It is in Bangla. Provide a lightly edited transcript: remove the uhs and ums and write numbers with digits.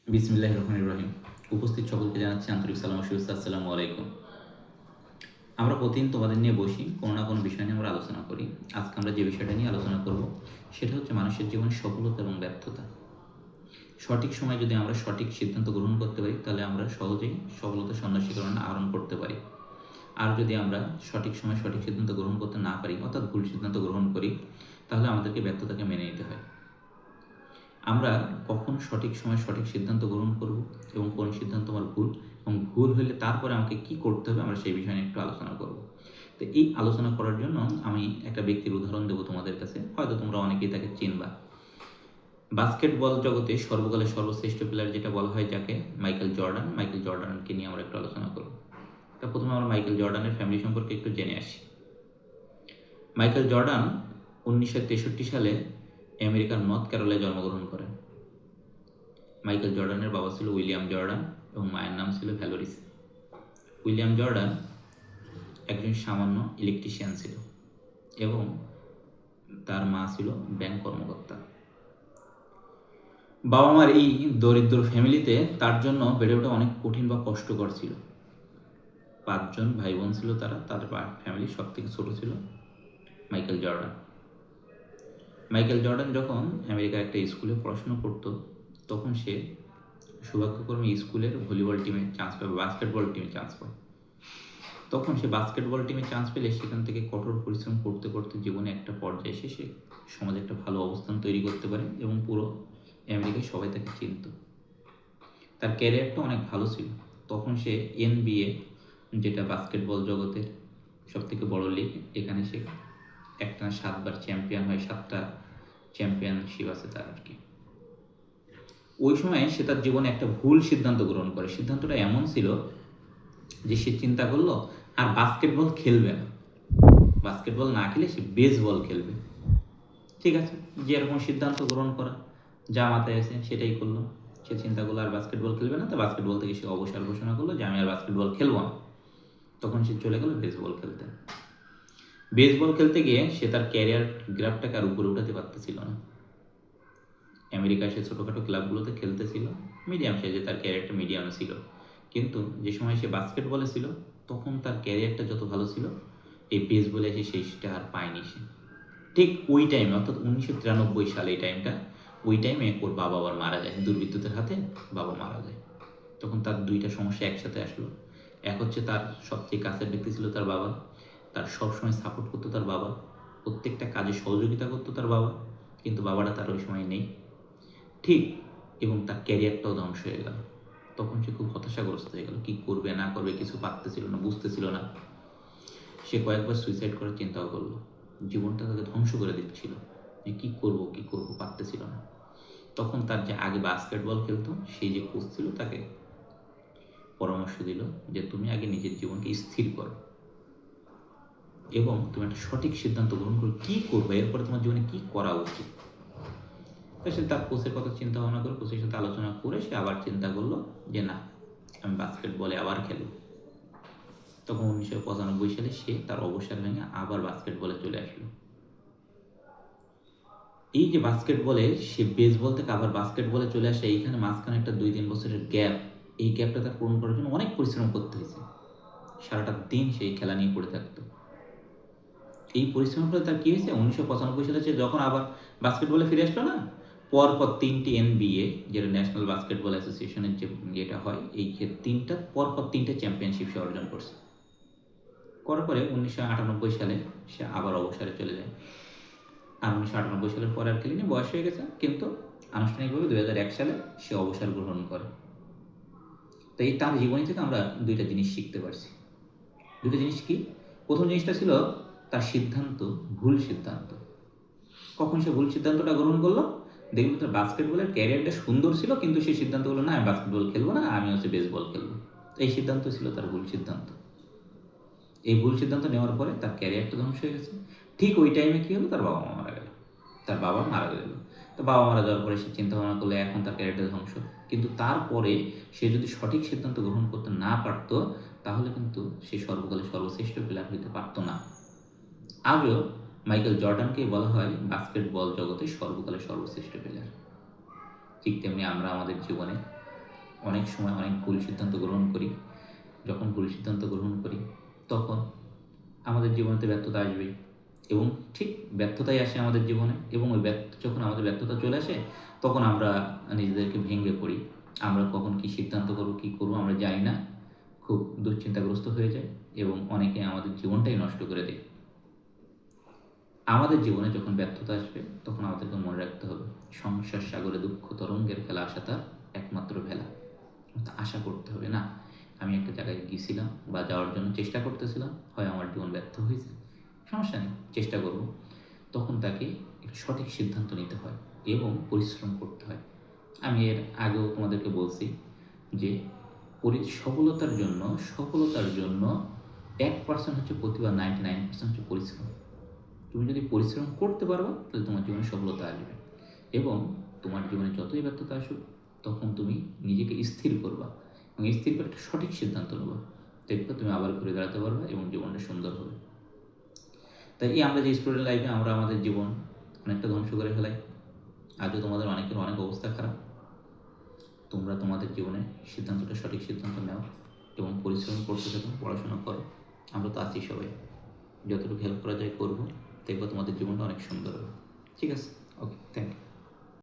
বিসমিল্লাহির রহমানির রহিম। উপস্থিত সকলকে জানাচ্ছি আন্তরিক সালাম ও শুভেচ্ছা। আসসালামু আলাইকুম। আমরা প্রতিদিন তোমাদের নিয়ে বসি, কোনো না কোনো বিষয় নিয়ে আমরা আলোচনা করি। আজকে আমরা যে বিষয়টা নিয়ে আলোচনা করব সেটা হচ্ছে মানুষের জীবনে সফলতা এবং ব্যর্থতা। সঠিক সময়ে যদি আমরা সঠিক সিদ্ধান্ত গ্রহণ করতে পারি তাহলে আমরা সহজেই সফলতা সন্ন্যাসীকরণ আহরণ করতে পারি। আর যদি আমরা সঠিক সময়ে সঠিক সিদ্ধান্ত গ্রহণ করতে না পারি, অর্থাৎ ভুল সিদ্ধান্ত গ্রহণ করি, তাহলে আমাদেরকে ব্যর্থতাকে মেনে নিতে হয়। আমরা কখন সঠিক সময়ে সঠিক সিদ্ধান্ত গ্রহণ করব এবং কোন সিদ্ধান্ত আমার ভুল, এবং ভুল হলে তারপরে আমাকে কি করতে হবে, আমরা সেই বিষয় নিয়ে একটু আলোচনা করব। তো এই আলোচনা করার জন্য আমি একটা ব্যক্তির উদাহরণ দেবো তোমাদের কাছে, হয়তো তোমরা অনেকেই তাকে চিনবা। বাস্কেটবল জগতে সর্বকালের সর্বশ্রেষ্ঠ প্লেয়ার যেটা বলা হয় যাকে, মাইকেল জর্ডানকে নিয়ে আমরা একটু আলোচনা করব। তা প্রথমে আমরা মাইকেল জর্ডানের ফ্যামিলি সম্পর্কে একটু জেনে আসি। মাইকেল জর্ডান 1963 সালে আমেরিকার নর্থ ক্যারোলায় জন্মগ্রহণ করেন। মাইকেল জর্ডানের বাবা ছিল উইলিয়াম জর্ডান এবং মায়ের নাম ছিল ভ্যালোরিস। উইলিয়াম জর্ডান একজন সামান্য ইলেকট্রিশিয়ান ছিল এবং তার মা ছিল ব্যাংক কর্মকর্তা। বাবা মার এই দরিদ্র ফ্যামিলিতে তার জন্য বেড়ে ওঠা অনেক কঠিন বা কষ্টকর ছিল। 5 জন ভাই বোন ছিল তারা, তাদের ফ্যামিলি সব থেকে ছোট ছিল মাইকেল জর্ডান। মাইকেল জর্ডান যখন আমেরিকার একটা স্কুলে পড়াশোনা করতো, তখন সে সৌভাগ্যক্রমে স্কুলের ভলিবল টিমে চান্স পায়, বাস্কেটবল টিমে চান্স পায়। তখন সে বাস্কেটবল টিমে চান্স পেলে সেখান থেকে কঠোর পরিশ্রম করতে করতে জীবনে একটা পর্যায়ে এসে সে সমাজে একটা ভালো অবস্থান তৈরি করতে পারে এবং পুরো আমেরিকায় সবাই তাকে চিনত। তার ক্যারিয়ারটা অনেক ভালো ছিল। তখন সে NBA, যেটা বাস্কেটবল জগতের সবথেকে বড় লিগ, এখানে সে একটানা 7বার চ্যাম্পিয়ন হয়, 7টা চ্যাম্পিয়নশিপ আছে তার আর কি। ওই সময় সে তার জীবনে একটা ভুল সিদ্ধান্ত গ্রহণ করে। সিদ্ধান্তটা এমন ছিল যে সে চিন্তা করলো আর বাস্কেটবল খেলবে না, বাস্কেটবল না খেলে সে বেসবল খেলবে। ঠিক আছে, যেরকম সিদ্ধান্ত গ্রহণ করা, যা মাথায় আছে সেটাই করলো। সে চিন্তা করলো আর বাস্কেটবল খেলবে না, তো বাস্কেটবল থেকে সে অবসর ঘোষণা করলো যে আমি আর বাস্কেটবল খেলবো না। তখন সে চলে গেল বেসবল খেলতে। বেসবল খেলতে গিয়ে সে তার ক্যারিয়ার গ্রাফটাকে আর উপরে উঠাতে পারতেছিল না। আমেরিকায় সে ছোটোখাটো ক্লাবগুলোতে খেলতেছিল, মিডিয়াম সাইজে তার ক্যারিয়ারটা মিডিয়ামে ছিল। কিন্তু যে সময় সে বাস্কেটবলে ছিল তখন তার ক্যারিয়ারটা যত ভালো ছিল, এই বেসবলে এসে সেইটা আর পায়নি সে। ঠিক ওই টাইমে, অর্থাৎ 1993 সালে এই টাইমটা, ওই টাইমে ওর বাবা আবার মারা যায়, দুর্বৃত্তদের হাতে বাবা মারা যায়। তখন তার দুইটা সমস্যা একসাথে আসলো। এক হচ্ছে তার সবচেয়ে কাছের ব্যক্তি ছিল তার বাবা, তার সবসময় সাপোর্ট করতো তার বাবা, প্রত্যেকটা কাজে সহযোগিতা করতো তার বাবা, কিন্তু বাবাটা তার ওই সময় নেই। ঠিক, এবং তার ক্যারিয়ারটাও ধ্বংস হয়ে গেল। তখন সে খুব হতাশাগ্রস্ত হয়ে গেল, কী করবে না করবে কিছু পারতেছিল না, বুঝতেছিল না। সে কয়েকবার সুইসাইড করার চিন্তাও করলো। জীবনটা তাকে ধ্বংস করে দিচ্ছিল, যে কী করবো পারতেছিল না। তখন তার যে আগে বাস্কেটবল খেলতো সেই যে কোচ ছিল তাকে পরামর্শ দিল যে তুমি আগে নিজের জীবনকে স্থির করো এবং তুমি একটা সঠিক সিদ্ধান্ত গ্রহণ করো, কী করবে এরপরে তোমার জীবনে কী করা উচিত। তো সে তার কোচের কথা চিন্তা ভাবনা করে, কোচের সাথে আলোচনা করে সে আবার চিন্তা করলো যে না, আমি বাস্কেটবলে আবার খেলব। তখন 1995 সালে সে তার অবসর ভেঙে আবার বাস্কেটবলে চলে আসলো। এই যে বাস্কেটবলে সে বেসবল থেকে আবার বাস্কেটবলে চলে আসে, এইখানে মাঝখানে একটা 2-3 বছরের গ্যাপ, এই গ্যাপটা তার পূরণ করার জন্য অনেক পরিশ্রম করতে হয়েছে। সারাটা দিন সেই খেলা নিয়ে পড়ে থাকতো। এই পরিশ্রমের ফলে তার কী হয়েছে, 1995 সালে সে যখন আবার বাস্কেটবলে ফিরে আসলো না, পরপর 3টি NBA, যেটা ন্যাশনাল বাস্কেটবল অ্যাসোসিয়েশনের যেটা হয়, এই পরপর 3টে চ্যাম্পিয়নশিপ সে অর্জন করছে। করার পরে 1998 সালে সে আবার অবসরে চলে যায়। আর 1998 সালের পরে আর খেলেনি, বয়স হয়ে গেছে, কিন্তু আনুষ্ঠানিকভাবে 2001 সালে সে অবসর গ্রহণ করে। তো এই তার জীবনী থেকে আমরা দুইটা জিনিস শিখতে পারছি। দুটো জিনিস কি? প্রথম জিনিসটা ছিল তার সিদ্ধান্ত ভুল সিদ্ধান্ত। কখন সে ভুল সিদ্ধান্তটা গ্রহণ করলো, দেখলো তার বাস্কেটবলের ক্যারিয়ারটা সুন্দর ছিল, কিন্তু সে সিদ্ধান্ত হলো না আমি বাস্কেটবল খেলবো না, আমি বেসবল খেলবো। এই সিদ্ধান্ত ছিল তার ভুল সিদ্ধান্ত। এই ভুল সিদ্ধান্ত নেওয়ার পরে তার ক্যারিয়ারটা ধ্বংস হয়ে গেছে। ঠিক ওই টাইমে কী হলো, তার বাবা মারা গেল। তার বাবা মারা গেল। তো বাবা মারা যাওয়ার পরে সে চিন্তা ভাবনা করলে এখন তার ক্যারিয়ারটা ধ্বংস। কিন্তু তারপরে সে যদি সঠিক সিদ্ধান্ত গ্রহণ করতে না পারত, তাহলে কিন্তু সে সর্বকালের সর্বশ্রেষ্ঠ প্লেয়ার হইতে পারত না। আজও মাইকেল জর্ডানকেই বলা হয় বাস্কেটবল জগতে সর্বকালের সর্বশ্রেষ্ঠ প্লেয়ার। ঠিক তেমনি আমরা আমাদের জীবনে অনেক সময় অনেক ভুল সিদ্ধান্ত গ্রহণ করি। যখন ভুল সিদ্ধান্ত গ্রহণ করি তখন আমাদের জীবনেতে ব্যর্থতা আসবেই, এবং ঠিক ব্যর্থতাই আসে আমাদের জীবনে, এবং ওই যখন আমাদের ব্যর্থতা চলে আসে তখন আমরা নিজেদেরকে ভেঙে পড়ি। আমরা কখন কী সিদ্ধান্ত করবো, কী করবো আমরা জানি না, খুব দুশ্চিন্তাগ্রস্ত হয়ে যায় এবং অনেকে আমাদের জীবনটাই নষ্ট করে দেয়। আমাদের জীবনে যখন ব্যর্থতা আসবে তখন আমাদেরকে মনে রাখতে হবে, সংসার সাগরে দুঃখ তরঙ্গের খেলা আসা তার একমাত্র ভেলা। আশা করতে হবে না, আমি একটা জায়গায় গিয়েছিলাম বা যাওয়ার জন্য চেষ্টা করতেছিলাম, হয় আমার জীবন ব্যর্থ হয়েছে, সমস্যা নেই, চেষ্টা করব। তখন তাকে একটা সঠিক সিদ্ধান্ত নিতে হয় এবং পরিশ্রম করতে হয়। আমি এর আগেও তোমাদেরকে বলছি যে সফলতার জন্য 1% হচ্ছে প্রতিভা, 99% হচ্ছে পরিশ্রম। তুমি যদি পরিশ্রম করতে পারো তাহলে তোমার জীবনে সফলতা আসবে, এবং তোমার জীবনে যতই ব্যর্থতা আসুক তখন তুমি নিজেকে স্থির করবা এবং স্থির করে একটা সঠিক সিদ্ধান্ত নেবা, দেখবে তুমি আবার ঘুরে দাঁড়াতে পারবে এবং জীবনটা সুন্দর হবে। তাই আমরা যে স্টুডেন্ট লাইফে আমরা আমাদের জীবন অনেকটা ধ্বংস করে ফেলাই, আজও তোমাদের অনেকের অনেক অবস্থা খারাপ। তোমরা তোমাদের জীবনে সঠিক সিদ্ধান্ত নাও এবং পরিশ্রম করতে থাকো, পড়াশোনা করো। আমরা তো আছি সবাই, যতটুকু হেল্প করা যায় করবো, দেখবো তোমাদের জীবনটা অনেক সুন্দর হবে। ঠিক আছে, ওকে, থ্যাংক ইউ।